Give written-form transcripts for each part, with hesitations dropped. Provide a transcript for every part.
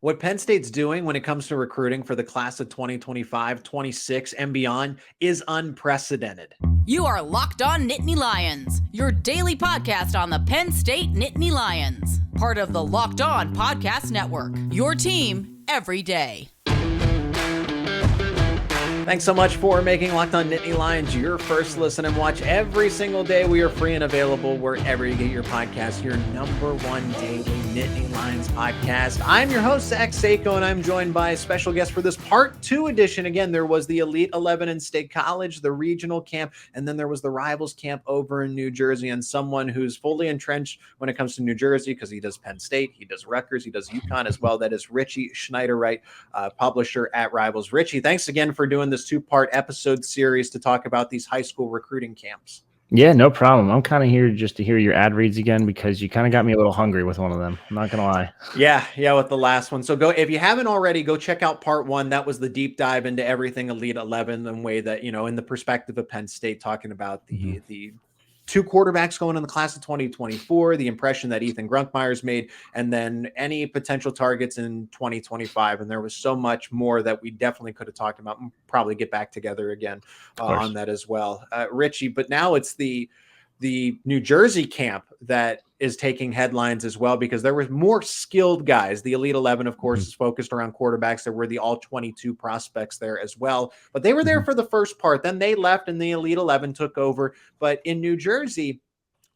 What Penn State's doing when it comes to recruiting for the class of 2025, 26, and beyond is unprecedented. You are Locked On Nittany Lions, your daily podcast on the Penn State Nittany Lions, part of the Locked On Podcast Network, your team every day. Thanks so much for making Locked On Nittany Lions your first listen and watch every single day. We are free and available wherever you get your podcast, your number one daily Nittany Lions podcast. I'm your host, Zach Seyko, and I'm joined by a special guest for this part 2 edition. Again, there was the Elite 11 in State College, the regional camp, and then there was the Rivals camp over in New Jersey, and someone who's fully entrenched when it comes to New Jersey because he does Penn State, he does Rutgers, he does UConn as well. That is Richie Schnyderite, publisher at Rivals. Richie, thanks again for doing this 2-part episode series to talk about these high school recruiting camps. Yeah, no problem. I'm kind of here just to hear your ad reads again because you kind of got me a little hungry with one of them. I'm not going to lie. Yeah, with the last one. So go, if you haven't already, go check out part 1. That was the deep dive into everything Elite 11 and way that, in the perspective of Penn State, talking about the 2 quarterbacks going in the class of 2024, the impression that Ethan Grunkmeyer's made, and then any potential targets in 2025. And there was so much more that we definitely could have talked about and probably get back together again on that as well. Richie, but now it's the New Jersey camp that is taking headlines as well, because there were more skilled guys. The Elite 11, of course, is focused around quarterbacks. There were the all 22 prospects there as well, but they were there for the first part. Then they left and the Elite 11 took over. But in New Jersey,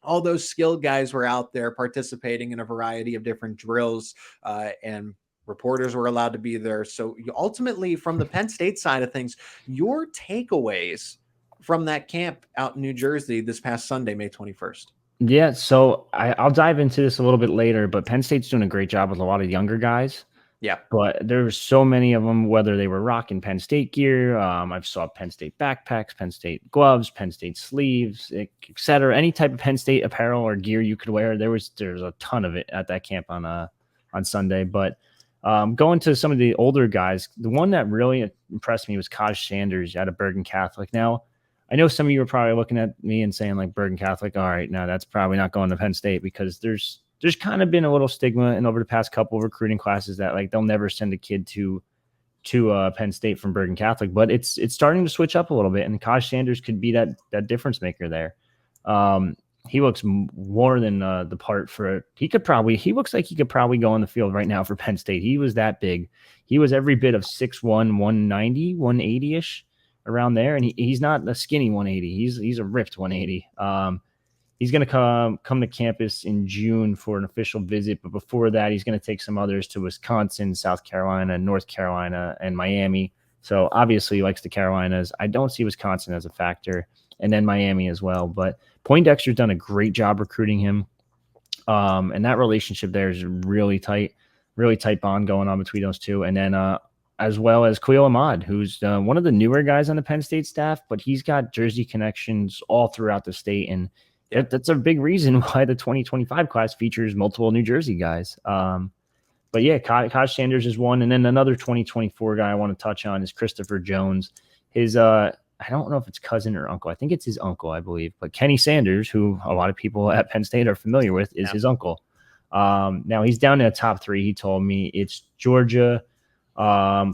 all those skilled guys were out there participating in a variety of different drills, and reporters were allowed to be there. So ultimately, from the Penn State side of things, your takeaways from that camp out in New Jersey this past Sunday, May 21st. Yeah, so I'll dive into this a little bit later, but Penn State's doing a great job with a lot of younger guys. Yeah. But there's so many of them, whether they were rocking Penn State gear, I saw Penn State backpacks, Penn State gloves, Penn State sleeves, et cetera. Any type of Penn State apparel or gear you could wear. There's a ton of it at that camp on Sunday. But going to some of the older guys, the one that really impressed me was Kaj Sanders out of Bergen Catholic. Now, I know some of you are probably looking at me and saying like Bergen Catholic, all right, now that's probably not going to Penn State, because there's kind of been a little stigma and over the past couple of recruiting classes that like they'll never send a kid to Penn State from Bergen Catholic, but it's starting to switch up a little bit, and Kaj Sanders could be that difference maker there. He looks more than the part for it. He looks like he could probably go on the field right now for Penn State. He was that big. He was every bit of 6'1", 190, 180-ish. Around there, and he's not a skinny 180. He's a ripped 180. He's going to come to campus in June for an official visit, but before that, he's going to take some others to Wisconsin, South Carolina, North Carolina, and Miami. So obviously, he likes the Carolinas. I don't see Wisconsin as a factor, and then Miami as well. But Poindexter's done a great job recruiting him, and that relationship there is really tight bond going on between those two. And then as well as Khalil Ahmad, who's one of the newer guys on the Penn State staff, but he's got Jersey connections all throughout the state. And that's a big reason why the 2025 class features multiple New Jersey guys. But yeah, Kaj Sanders is one. And then another 2024 guy I want to touch on is Christopher Jones. His, I don't know if it's cousin or uncle. I think it's his uncle, I believe. But Kenny Sanders, who a lot of people at Penn State are familiar with, is his uncle. Now he's down in the top 3. He told me it's Georgia,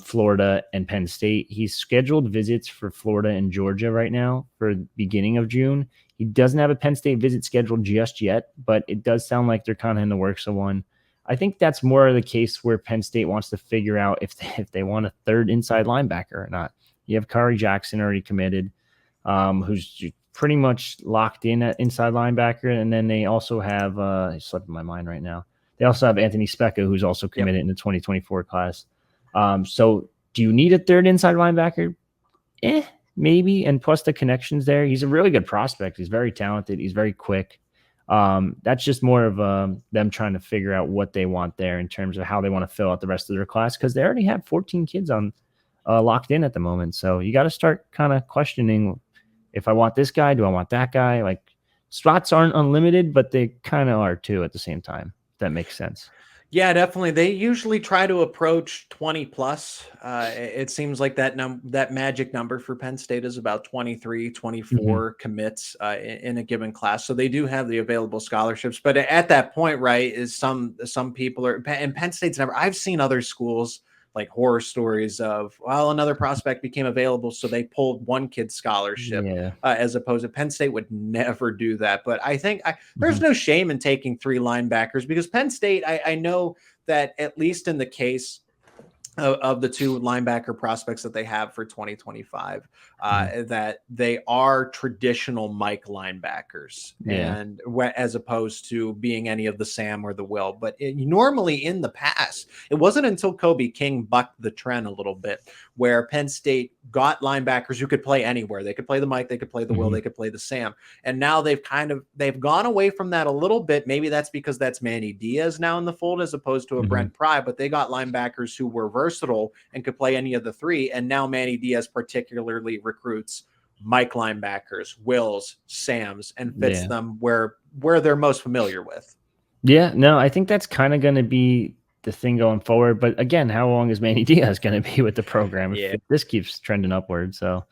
Florida, and Penn State. He's scheduled visits for Florida and Georgia right now for the beginning of June. He doesn't have a Penn State visit scheduled just yet, but it does sound like they're kind of in the works of one. I think that's more of the case where Penn State wants to figure out if they want a third inside linebacker or not. You have Kari Jackson already committed, who's pretty much locked in at inside linebacker, and then they also have it's slipping my mind right now. They also have Anthony Specca, who's also committed in the 2024 class. So do you need a third inside linebacker? Maybe. And plus the connections there. He's a really good prospect. He's very talented. He's very quick. That's just more of them trying to figure out what they want there in terms of how they want to fill out the rest of their class, because they already have 14 kids on locked in at the moment. So you got to start kind of questioning, if I want this guy, do I want that guy? Like, spots aren't unlimited, but they kind of are too at the same time. If that makes sense. Yeah, definitely. They usually try to approach 20 plus. It seems like that magic number for Penn State is about 23, 24 commits in a given class. So they do have the available scholarships. But at that point, right, is some people are, and Penn State's never, I've seen other schools like horror stories of, well, another prospect became available, so they pulled one kid's scholarship, as opposed to Penn State would never do that. But I think there's no shame in taking 3 linebackers, because Penn State, I know that at least in the case of the 2 linebacker prospects that they have for 2025, that they are traditional Mike linebackers, and as opposed to being any of the Sam or the Will. But normally in the past, it wasn't until Kobe King bucked the trend a little bit, where Penn State got linebackers who could play anywhere. They could play the Mike, they could play the Will, they could play the Sam. And now they've gone away from that a little bit. Maybe that's because that's Manny Diaz now in the fold as opposed to a Brent Pry, but they got linebackers who were versatile and could play any of the 3. And now Manny Diaz particularly recruits Mike linebackers, Wills, Sams, and fits them where they're most familiar with. Yeah, no, I think that's kind of going to be the thing going forward. But again, how long is Manny Diaz going to be with the program if this keeps trending upward? So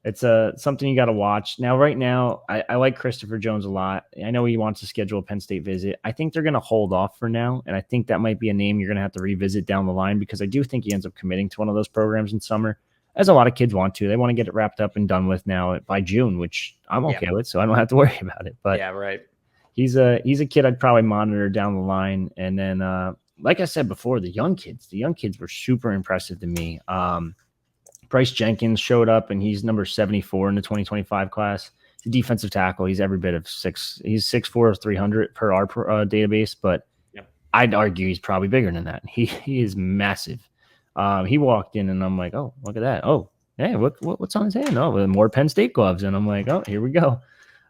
it's something you got to watch. Now, right now, I like Christopher Jones a lot. I know he wants to schedule a Penn State visit. I think they're going to hold off for now, and I think that might be a name you're going to have to revisit down the line, because I do think he ends up committing to one of those programs in summer, as a lot of kids want to. They want to get it wrapped up and done with now by June, which I'm okay with, so I don't have to worry about it. But he's a kid I'd probably monitor down the line. And then, like I said before, the young kids were super impressive to me. Bryce Jenkins showed up, and he's number 74 in the 2025 class. The defensive tackle, he's every bit of 6. He's 6'4", 300 per our database, but I'd argue he's probably bigger than that. He is massive. He walked in, and I'm like, oh, look at that. Oh, hey, what's on his hand? Oh, more Penn State gloves. And I'm like, oh, here we go.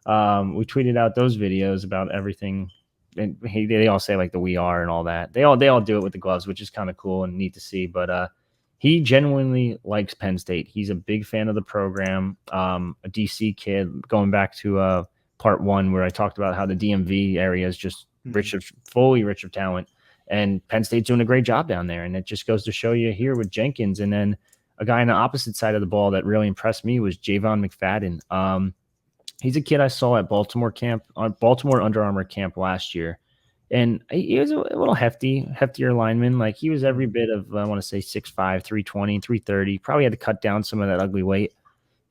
We tweeted out those videos about everything, and they all say like the "we are" and all that. They all do it with the gloves, which is kind of cool and neat to see. But he genuinely likes Penn State. He's a big fan of the program. A DC kid, going back to part 1 where I talked about how the DMV area is just fully rich of talent, and Penn State's doing a great job down there. And it just goes to show you here with Jenkins. And then a guy on the opposite side of the ball that really impressed me was Jayvon McFadden. He's a kid I saw at Baltimore Under Armour camp last year. And he was a little heftier lineman. Like, he was every bit of, I want to say 6'5", 320, 330. Probably had to cut down some of that ugly weight.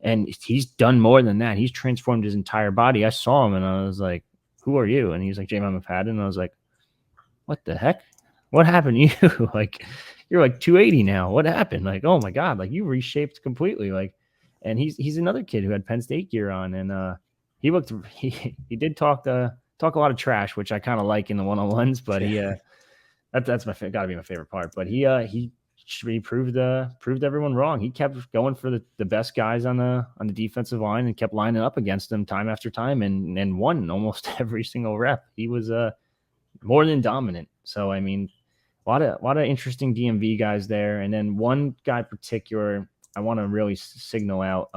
And he's done more than that. He's transformed his entire body. I saw him, and I was like, who are you? And he was like, Jayvon McFadden. And I was like, what the heck? What happened to you? Like, you're like 280 now. What happened? Like, oh my God, like, you reshaped completely. Like, and he's another kid who had Penn State gear on, and he did talk a lot of trash, which I kind of like in the one-on-ones, but that's gotta be my favorite part. But he proved everyone wrong. He kept going for the best guys on the defensive line and kept lining up against them time after time, and won almost every single rep. He was more than dominant. So I mean, a lot of interesting DMV guys there. And then one guy particular I want to really signal out,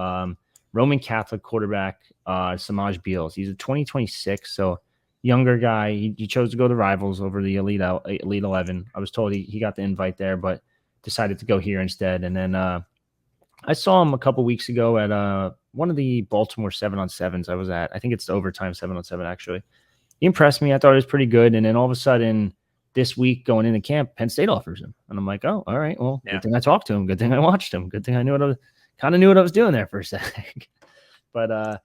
Roman Catholic quarterback Semaj Biels. He's a 2026, so younger guy. He chose to go to Rivals over the Elite 11. I was told he got the invite there, but decided to go here instead. And then I saw him a couple weeks ago at one of the Baltimore 7-on-7s I was at. I think it's the overtime 7-on-7 actually. He impressed me. I thought it was pretty good. And then all of a sudden this week going into camp, Penn State offers him. And I'm like, oh, all right. Well, Good thing I talked to him. Good thing I watched him. Good thing I knew what I was doing there for a second. But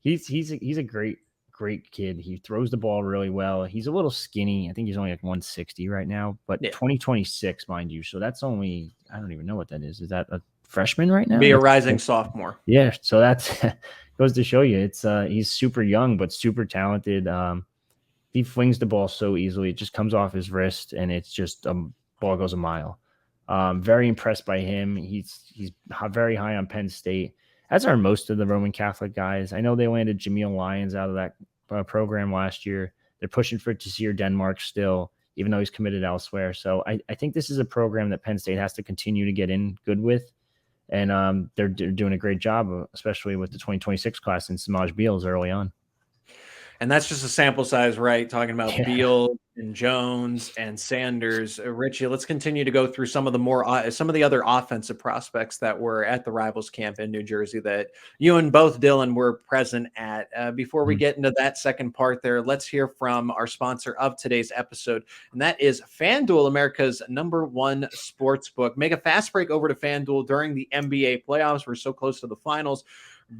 he's a great kid. He throws the ball really well. He's a little skinny. I think he's only like 160 right now, but 2026, mind you. So that's only, I don't even know what that is. Is that a freshman right now? Be a rising sophomore. Yeah. So that's goes to show you it's he's super young, but super talented. He flings the ball so easily. It just comes off his wrist, and it's just ball goes a mile. Very impressed by him. He's very high on Penn State, as are most of the Roman Catholic guys. I know they landed Jameel Lyons out of that program last year. They're pushing for Taseer Denmark still, even though he's committed elsewhere. So I think this is a program that Penn State has to continue to get in good with. And they're doing a great job, especially with the 2026 class and Semaj Biels early on. And that's just a sample size, right? Talking about Beal, and Jones and Sanders. Richie, let's continue to go through some of the other offensive prospects that were at the Rivals camp in New Jersey that you and both Dylan were present at. Before we get into that second part there, let's hear from our sponsor of today's episode, and that is FanDuel, America's #1 sports book. Make a fast break over to FanDuel during the NBA playoffs. We're so close to the finals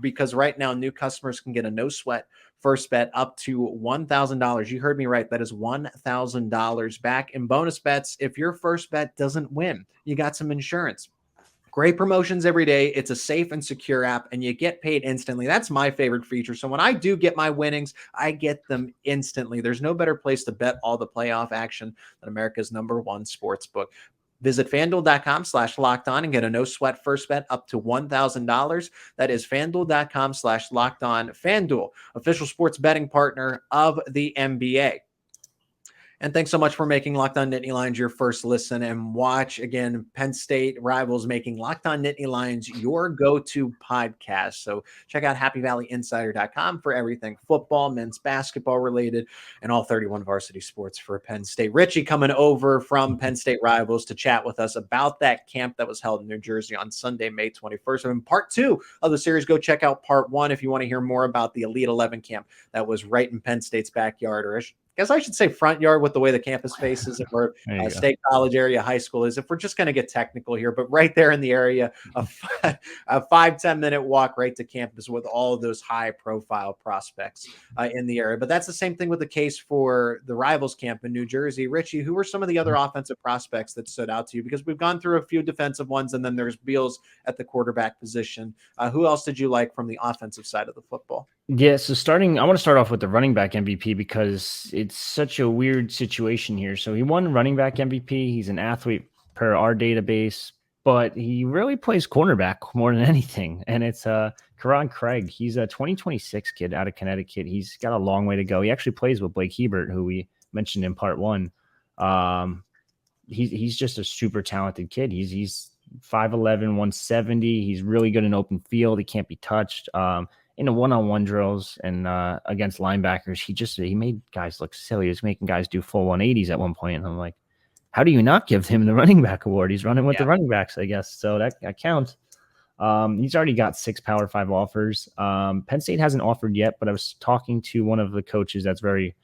because right now new customers can get a no sweat first bet up to $1,000. You heard me right. That is $1,000 back in bonus bets. If your first bet doesn't win, you got some insurance. Great promotions every day. It's a safe and secure app, and you get paid instantly. That's my favorite feature. So when I do get my winnings, I get them instantly. There's no better place to bet all the playoff action than America's #1 sports book. Visit FanDuel.com/lockedon and get a no sweat first bet up to $1,000. That is FanDuel.com/lockedon. FanDuel, official sports betting partner of the NBA. And thanks so much for making Locked On Nittany Lions your first listen and watch. Again, Penn State Rivals making Locked On Nittany Lions your go-to podcast. So check out HappyValleyInsider.com for everything football, men's basketball related, and all 31 varsity sports for Penn State. Richie coming over from Penn State Rivals to chat with us about that camp that was held in New Jersey on Sunday, May 21st. And in part 2 of the series, go check out part 1 if you want to hear more about the Elite 11 camp that was right in Penn State's backyard, or guess I should say front yard with the way the campus faces and where State College area high school is, if we're just going to get technical here, but right there in the area, a 5-10 minute walk right to campus with all of those high profile prospects in the area. But that's the same thing with the case for the Rivals camp in New Jersey. Richie, who were some of the other offensive prospects that stood out to you? Because we've gone through a few defensive ones, and then there's Biels at the quarterback position. Who else did you like from the offensive side of the football? Yeah, so I want to start off with the running back MVP because it's such a weird situation here. So he won running back MVP. He's an athlete per our database, but he really plays cornerback more than anything. And it's Kharon Craig. He's a 2026 kid out of Connecticut. He's got a long way to go. He actually plays with Blake Hebert, who we mentioned in part 1. He's just a super talented kid. He's 5'11", 170. He's really good in open field. He can't be touched. In the one-on-one drills and against linebackers, he made guys look silly. He was making guys do full 180s at one point. And I'm like, how do you not give him the running back award? He's running with the running backs, I guess. So that counts. He's already got 6 Power 5 offers. Penn State hasn't offered yet, but I was talking to one of the coaches that's very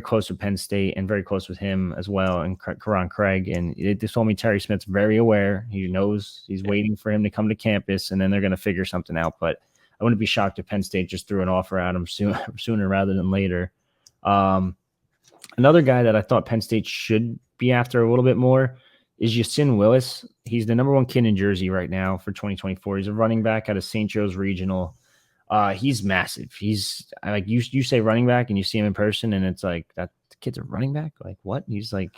close with Penn State and very close with him as well, and Kharon Craig. And they told me Terry Smith's very aware. He knows he's waiting for him to come to campus, and then they're going to figure something out. But I wouldn't be shocked if Penn State just threw an offer at him sooner rather than later. Another guy that I thought Penn State should be after a little bit more is Yasin Willis. He's the #1 kid in Jersey right now for 2024. He's a running back out of St. Joe's Regional. He's massive. He's like you say running back and you see him in person and it's like that kid's a running back. Like what? He's like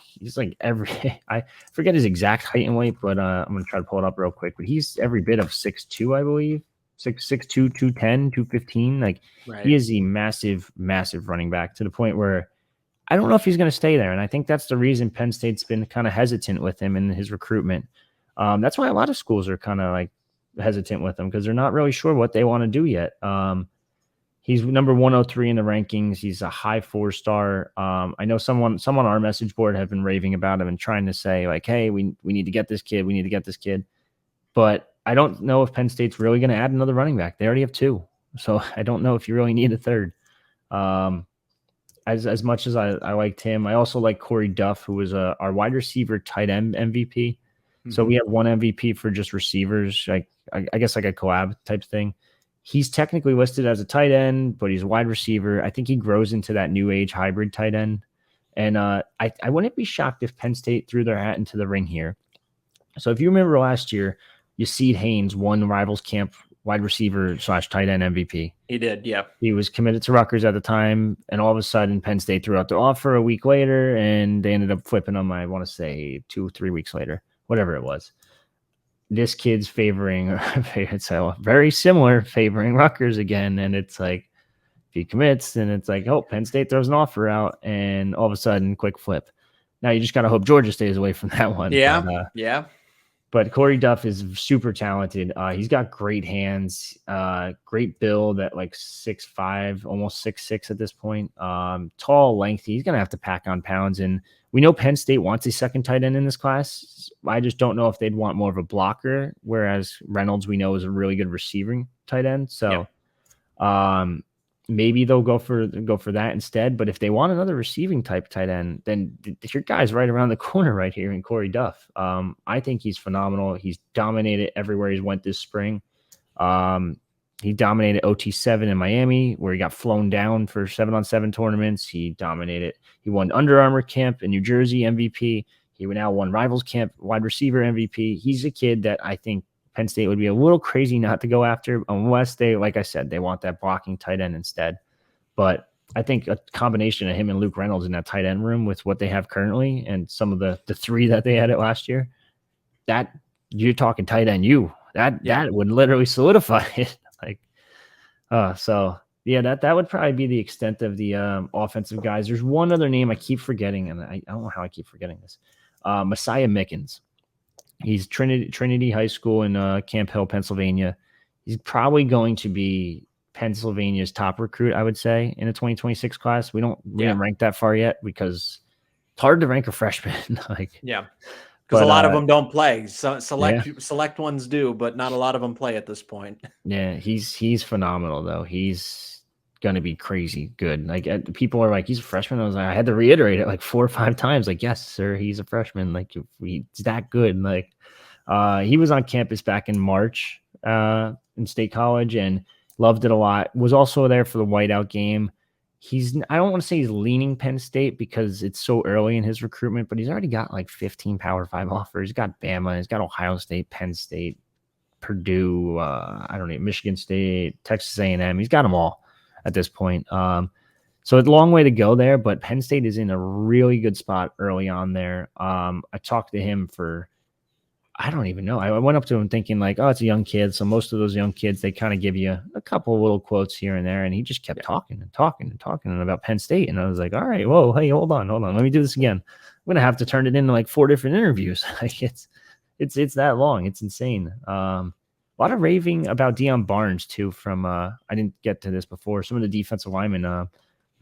every I forget his exact height and weight, but I'm gonna try to pull it up real quick. But he's every bit of 6'2", I believe. 6'2", 210, 215. Like He is a massive, massive running back to the point where I don't know if he's going to stay there. And I think that's the reason Penn State's been kind of hesitant with him in his recruitment. That's why a lot of schools are kind of like hesitant with him because they're not really sure what they want to do yet. He's number 103 in the rankings. He's a high 4-star. I know someone on our message board have been raving about him and trying to say like, hey, we need to get this kid. We need to get this kid. But I don't know if Penn State's really going to add another running back. They already have 2. So I don't know if you really need a third. As much as I liked him, I also like Korey Duff, who was our wide receiver tight end MVP. Mm-hmm. So we have one MVP for just receivers, like I guess like a collab type thing. He's technically listed as a tight end, but he's a wide receiver. I think he grows into that new age hybrid tight end. And I wouldn't be shocked if Penn State threw their hat into the ring here. So if you remember last year, Yasid Haynes won Rivals Camp wide receiver / tight end MVP. He did, yeah. He was committed to Rutgers at the time, and all of a sudden Penn State threw out the offer a week later, and they ended up flipping him, I want to say 2-3 weeks later, whatever it was. This kid's it's very similar, favoring Rutgers again, and it's like, if he commits, then it's like, oh, Penn State throws an offer out, and all of a sudden, quick flip. Now you just got to hope Georgia stays away from that one. Yeah, yeah. But Korey Duff is super talented. He's got great hands, great build at like 6'5", almost 6'6" at this point. Tall, lengthy. He's going to have to pack on pounds. And we know Penn State wants a second tight end in this class. I just don't know if they'd want more of a blocker, whereas Reynolds we know is a really good receiving tight end. So maybe they'll go for that instead. But if they want another receiving type tight end, then your guy's right around the corner right here in Korey Duff. I think he's phenomenal. He's dominated everywhere he's went this spring. He dominated OT7 in Miami, where he got flown down for 7-on-7 tournaments. He dominated. He won Under Armour camp in New Jersey, MVP. He now won Rivals camp, wide receiver MVP. He's a kid that I think Penn State would be a little crazy not to go after unless they, like I said, they want that blocking tight end instead. But I think a combination of him and Luke Reynolds in that tight end room with what they have currently and some of the three that they had it last year, that you're talking tight end that would literally solidify it. That would probably be the extent of the offensive guys. There's one other name I keep forgetting, and I don't know how I keep forgetting this. Messiah Mickens. He's Trinity High School in Camp Hill, Pennsylvania. He's probably going to be Pennsylvania's top recruit, I would say, in the 2026 class. We didn't rank that far yet because it's hard to rank a freshman. Because a lot of them don't play. So select ones do, but not a lot of them play at this point. Yeah, he's phenomenal though. He's gonna be crazy good. Like people are like, he's a freshman. I had to reiterate it like 4 or 5 times. Like, yes, sir, he's a freshman. Like, he's that good. Like, he was on campus back in March in State College and loved it a lot. Was also there for the whiteout game. I don't want to say he's leaning Penn State because it's so early in his recruitment, but he's already got like 15 Power 5 offers. He's got Bama, he's got Ohio State, Penn State, Purdue, Michigan State, Texas A&M. He's got them all at this point. So it's a long way to go there, but Penn State is in a really good spot early on there. I talked to him for, I don't even know. I went up to him thinking like, oh, it's a young kid. So most of those young kids, they kind of give you a couple of little quotes here and there. And he just kept talking about Penn State. And I was like, all right, whoa, hey, hold on. Let me do this again. I'm going to have to turn it into like 4 different interviews. Like it's that long. It's insane. A lot of raving about Deion Barnes too from, I didn't get to this before. Some of the defensive linemen were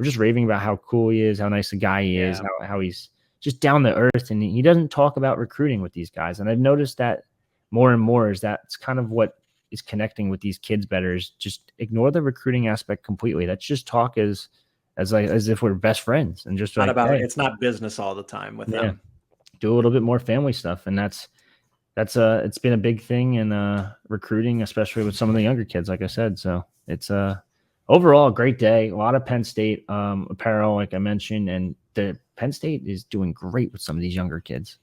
just raving about how cool he is, how nice a guy he is, how he's just down to earth, and he doesn't talk about recruiting with these guys. And I've noticed that more and more is that's kind of what is connecting with these kids better is just ignore the recruiting aspect completely. Let's just talk as if we're best friends and just not about it's not business all the time with them. Do a little bit more family stuff, and that's it's been a big thing in recruiting, especially with some of the younger kids, like I said. So it's overall a great day. A lot of Penn State apparel, like I mentioned, and the Penn State is doing great with some of these younger kids.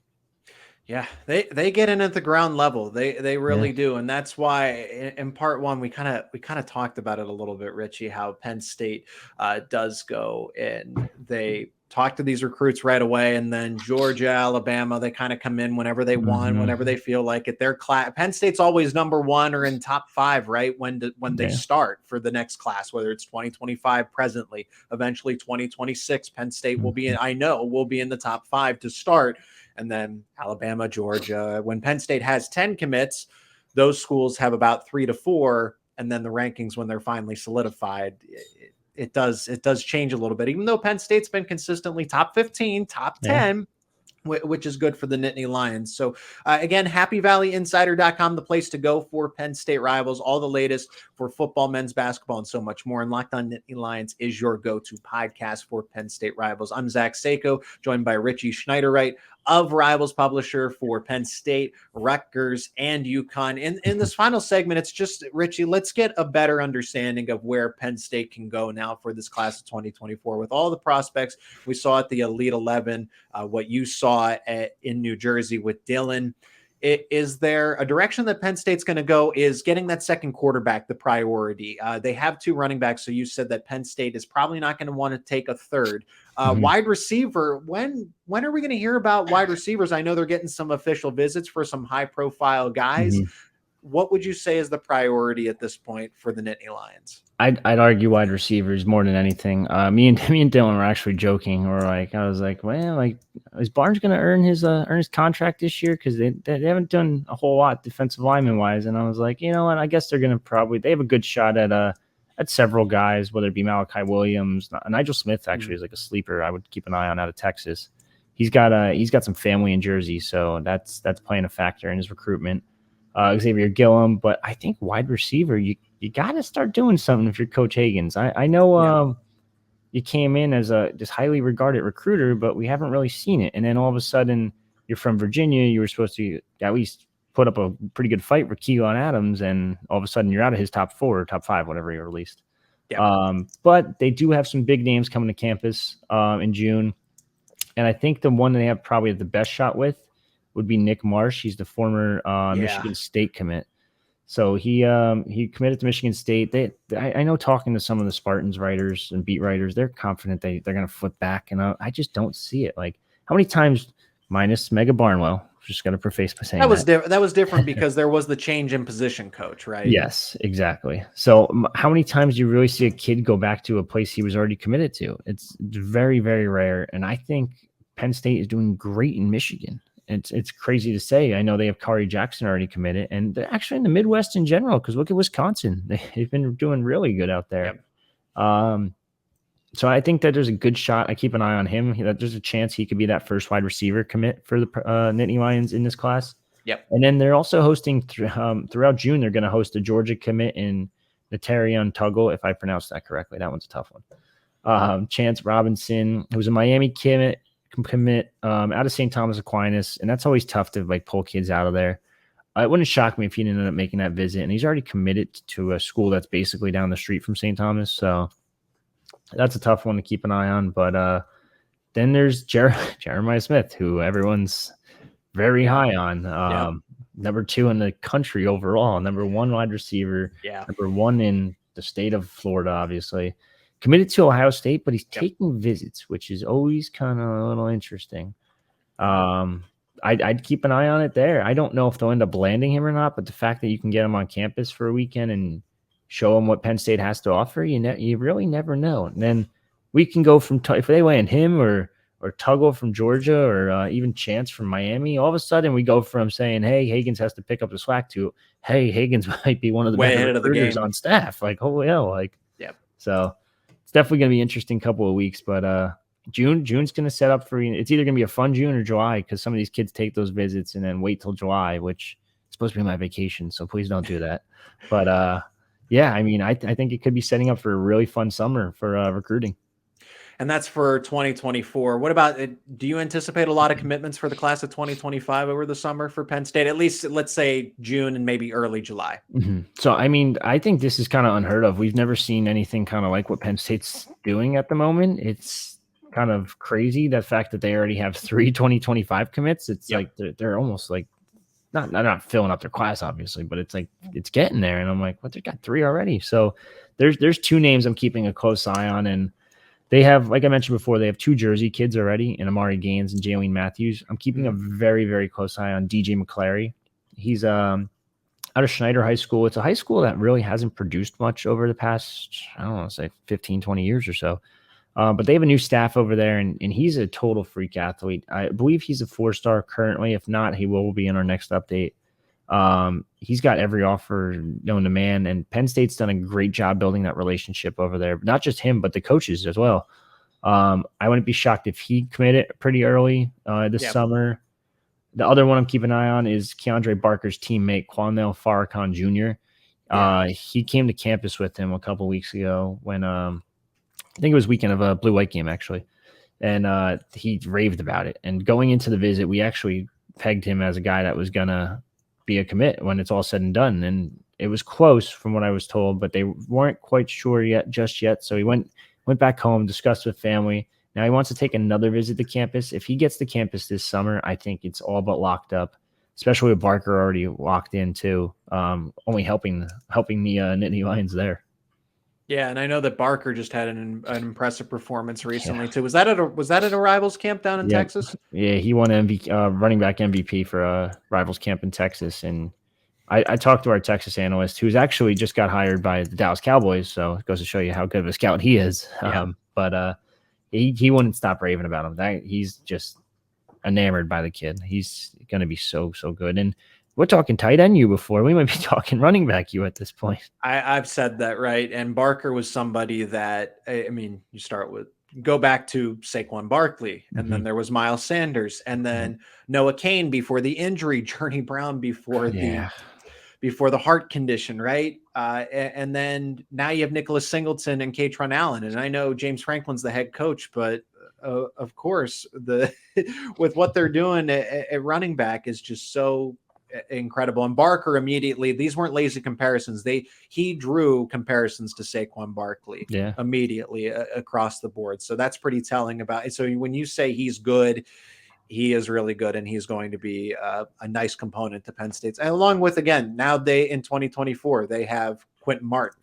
Yeah, they get in at the ground level. They really do. And that's why in part one, we kind of talked about it a little bit, Richie, how Penn State does go and they talk to these recruits right away. And then Georgia, Alabama, they kind of come in whenever they want, whenever they feel like it. Their class, Penn State's always number 1 or in top 5, right? When they start for the next class, whether it's 2025 presently, eventually 2026, Penn State will be in the top 5 to start. And then Alabama, Georgia, when Penn State has 10 commits, those schools have about 3 to 4. And then the rankings, when they're finally solidified, it does change a little bit, even though Penn State's been consistently top 15, top 10, which is good for the Nittany Lions. So again, happyvalleyinsider.com, the place to go for Penn State rivals, all the latest for football, men's basketball, and so much more. And Locked On Nittany Lions is your go-to podcast for Penn State rivals. I'm Zach Seyko, joined by Richie Schnyderite of Rivals publisher for Penn State, Rutgers, and UConn. In this final segment, it's just, Richie, let's get a better understanding of where Penn State can go now for this class of 2024 with all the prospects we saw at the Elite 11, what you saw in New Jersey with Dylan. Is there a direction that Penn State's going to go? Is getting that second quarterback the priority? They have 2 running backs, so you said that Penn State is probably not going to want to take a third. Wide receiver, when are we going to hear about wide receivers? I know they're getting some official visits for some high-profile guys. what would you say is the priority at this point for the Nittany Lions? I'd argue wide receivers more than anything. Me and Dylan were actually joking. I was like, well, like, is Barnes going to earn his contract this year? Because they haven't done a whole lot defensive lineman wise. And I was like, you know what? I guess they're going to they have a good shot at several guys, whether it be Malachi Williams, Nigel Smith actually is like a sleeper. I would keep an eye on out of Texas. He's got some family in Jersey, so that's playing a factor in his recruitment. Xavier Gillum, but I think wide receiver, you got to start doing something if you're Coach Higgins. I know you came in as this highly regarded recruiter, but we haven't really seen it. And then all of a sudden, you're from Virginia. You were supposed to at least put up a pretty good fight for Keelan Adams, and all of a sudden, you're out of his top 4 or top 5, whatever he released. Yeah. But they do have some big names coming to campus in June. And I think the one they have probably the best shot with would be Nick Marsh. He's the former Michigan State commit. So he committed to Michigan State. I know, talking to some of the Spartans writers and beat writers, they're confident they're going to flip back. And I just don't see it. Like, how many times, minus Mega Barnwell, just got to preface by saying that was different because there was the change in position coach, right? Yes, exactly. So how many times do you really see a kid go back to a place he was already committed to? It's very, very rare. And I think Penn State is doing great in Michigan. It's crazy to say. I know they have Kari Jackson already committed, and they're actually in the Midwest in general, because look at Wisconsin. They've been doing really good out there. Yep. So I think that there's a good shot. I keep an eye on him. That there's a chance he could be that first wide receiver commit for the Nittany Lions in this class. Yep. And then they're also hosting throughout June. They're going to host a Georgia commit in Natarion Tuggle, if I pronounced that correctly. That one's a tough one. Chance Robinson, who's a Miami commit out of St. Thomas Aquinas, and that's always tough to like pull kids out of there. It wouldn't shock me if he didn't end up making that visit, and he's already committed to a school that's basically down the street from St. Thomas, so that's a tough one to keep an eye on. But then there's Jeremiah Smith, who everyone's very high on. Number 2 in the country overall, number 1 wide receiver, number 1 in the state of Florida, obviously. Committed to Ohio State, but he's taking visits, which is always kind of a little interesting. I'd keep an eye on it there. I don't know if they'll end up landing him or not, but the fact that you can get him on campus for a weekend and show him what Penn State has to offer, you really never know. And then we can go from if they land him or Tuggle from Georgia or even Chance from Miami, all of a sudden we go from saying, hey, Higgins has to pick up the slack to, hey, Higgins might be one of the better recruiters on staff. Like, holy hell. So it's definitely going to be an interesting couple of weeks, but June's going to set up for, it's either going to be a fun June or July, because some of these kids take those visits and then wait till July, which is supposed to be my vacation. So please don't do that. But I mean, I think it could be setting up for a really fun summer for recruiting. And that's for 2024. What about, do you anticipate a lot of commitments for the class of 2025 over the summer for Penn State? At least, let's say June and maybe early July. Mm-hmm. So, I mean, I think this is kind of unheard of. We've never seen anything kind of like what Penn State's doing at the moment. It's kind of crazy, the fact that they already have 3 2025 commits. It's like they're almost like not filling up their class, obviously, but it's like it's getting there. And I'm like, what? They got 3 already. So there's 2 names I'm keeping a close eye on, and they have, like I mentioned before, they have 2 Jersey kids already in Amari Gaines and Jaylene Matthews. I'm keeping a very, very close eye on DJ McClary. He's out of Schneider High School. It's a high school that really hasn't produced much over the past, I don't want to say 15, 20 years or so. But they have a new staff over there, and he's a total freak athlete. I believe he's a 4-star currently. If not, he will be in our next update. He's got every offer known to man, and Penn State's done a great job building that relationship over there. Not just him, but the coaches as well. I wouldn't be shocked if he committed pretty early this summer. The other one I'm keeping an eye on is Keandre Barker's teammate, Quanell Farrakhan Jr. He came to campus with him a couple weeks ago when I think it was weekend of a blue-white game, actually. And he raved about it. And going into the visit, we actually pegged him as a guy that was going to be a commit when it's all said and done. And it was close from what I was told, but they weren't quite sure just yet. So he went back home, discussed with family. Now he wants to take another visit to campus. If he gets to campus this summer, I think it's all but locked up, especially with Barker already locked in too, only helping the Nittany Lions there. Yeah, and I know that Barker just had an impressive performance recently too. Was that at a Rivals camp down in Texas? Yeah, he won running back MVP for Rivals camp in Texas, and I talked to our Texas analyst who's actually just got hired by the Dallas Cowboys. So it goes to show you how good of a scout he is. Yeah. But he wouldn't stop raving about him. He's just enamored by the kid. He's going to be so good. And we're talking tight end you before. We might be talking running back you at this point. I've said that, right? And Barker was somebody that, I mean, you go back to Saquon Barkley, and then there was Miles Sanders, and then Noah Cain before the injury, Journey Brown before the heart condition, right? And then now you have Nicholas Singleton and Katron Allen. And I know James Franklin's the head coach, but of course, with what they're doing at running back is just so incredible. And Barker immediately, these weren't lazy comparisons. He drew comparisons to Saquon Barkley immediately across the board. So that's pretty telling about it. So when you say he's good, he is really good, and he's going to be a nice component to Penn State's. And along with, again, now in 2024, they have Quentin Martin.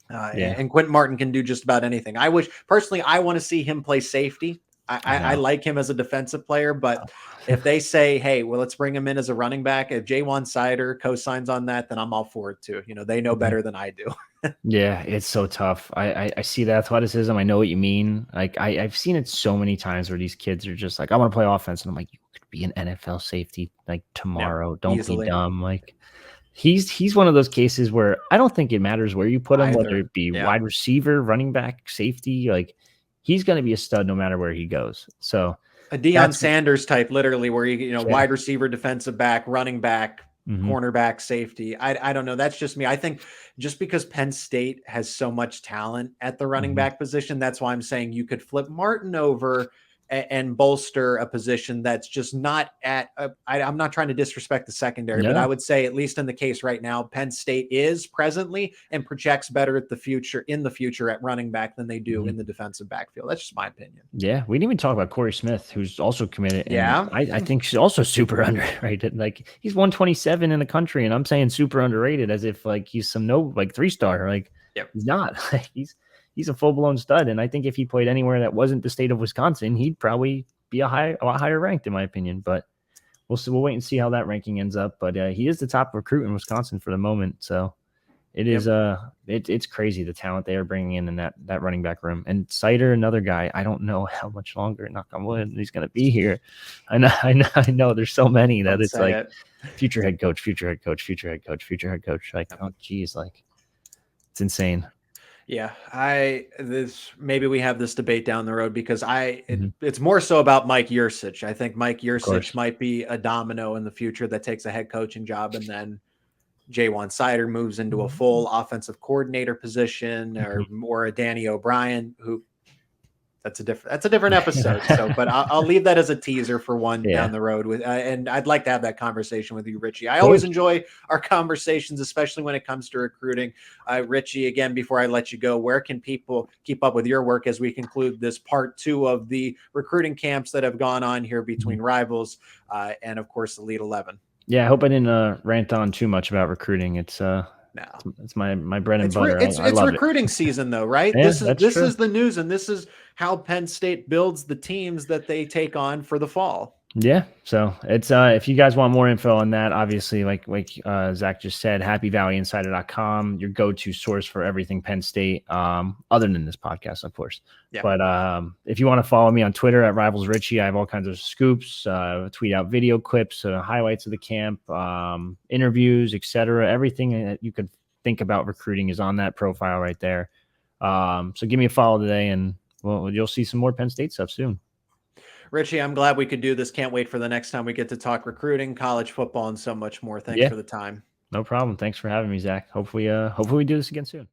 And Quentin Martin can do just about anything. I want to see him play safety. I like him as a defensive player, but if they say, hey, well, let's bring him in as a running back, if Jayvon Sider co-signs on that, then I'm all for it too. They know better than I do. Yeah, it's so tough. I see the athleticism. I know what you mean. Like I've seen it so many times where these kids are just like, I want to play offense. And I'm like, you could be an NFL safety like tomorrow. Don't be dumb. Like he's one of those cases where I don't think it matters where you put him, whether it be wide receiver, running back, safety, like he's going to be a stud no matter where he goes. So a Deion Sanders type, literally, where wide receiver, defensive back, running back, cornerback, safety. I don't know. That's just me. I think just because Penn State has so much talent at the running back position, that's why I'm saying you could flip Martin over and bolster a position that's just not at I'm not trying to disrespect the secondary, but I would say, at least in the case right now, Penn State is presently and projects better in the future at running back than they do in the defensive backfield. That's just my opinion. Yeah. We didn't even talk about Corey Smith, who's also committed. Yeah. I think she's also super underrated. Like he's 127 in the country, and I'm saying super underrated as if like he's some 3-star. Like he's not. He's a full-blown stud, and I think if he played anywhere that wasn't the state of Wisconsin, he'd probably be a lot higher ranked, in my opinion. But we'll see. We'll wait and see how that ranking ends up. But he is the top recruit in Wisconsin for the moment, so it is. It's crazy the talent they are bringing in that running back room. And Sider, another guy. I don't know how much longer, knock on wood, he's going to be here. I know. There's so many that it's like future head coach, future head coach, future head coach, future head coach. Like, oh geez, like it's insane. Yeah, maybe we have this debate down the road because it's more so about Mike Yurcich. I think Mike Yurcich might be a domino in the future that takes a head coaching job, and then Jayvon Sider moves into a full offensive coordinator position, or a Danny O'Brien, who that's a different episode. So, but I'll leave that as a teaser for one down the road and I'd like to have that conversation with you, Richie. I always enjoy our conversations, especially when it comes to recruiting. Richie, again, before I let you go, where can people keep up with your work as we conclude this part 2 of the recruiting camps that have gone on here between Rivals and of course Elite 11? Yeah, I hope I didn't rant on too much about recruiting. It's my bread and butter. It's recruiting season though, right? Yeah, this is the news, and this is how Penn State builds the teams that they take on for the fall. Yeah. So it's if you guys want more info on that, obviously, like Zach just said, happyvalleyinsider.com, your go-to source for everything Penn State, other than this podcast, of course. Yeah. But if you want to follow me on Twitter at Rivals Richie, I have all kinds of scoops, tweet out video clips, highlights of the camp, interviews, etc. Everything that you could think about recruiting is on that profile right there. So give me a follow today, and you'll see some more Penn State stuff soon. Richie, I'm glad we could do this. Can't wait for the next time we get to talk recruiting, college football, and so much more. Thanks for the time. No problem. Thanks for having me, Zach. Hopefully we do this again soon.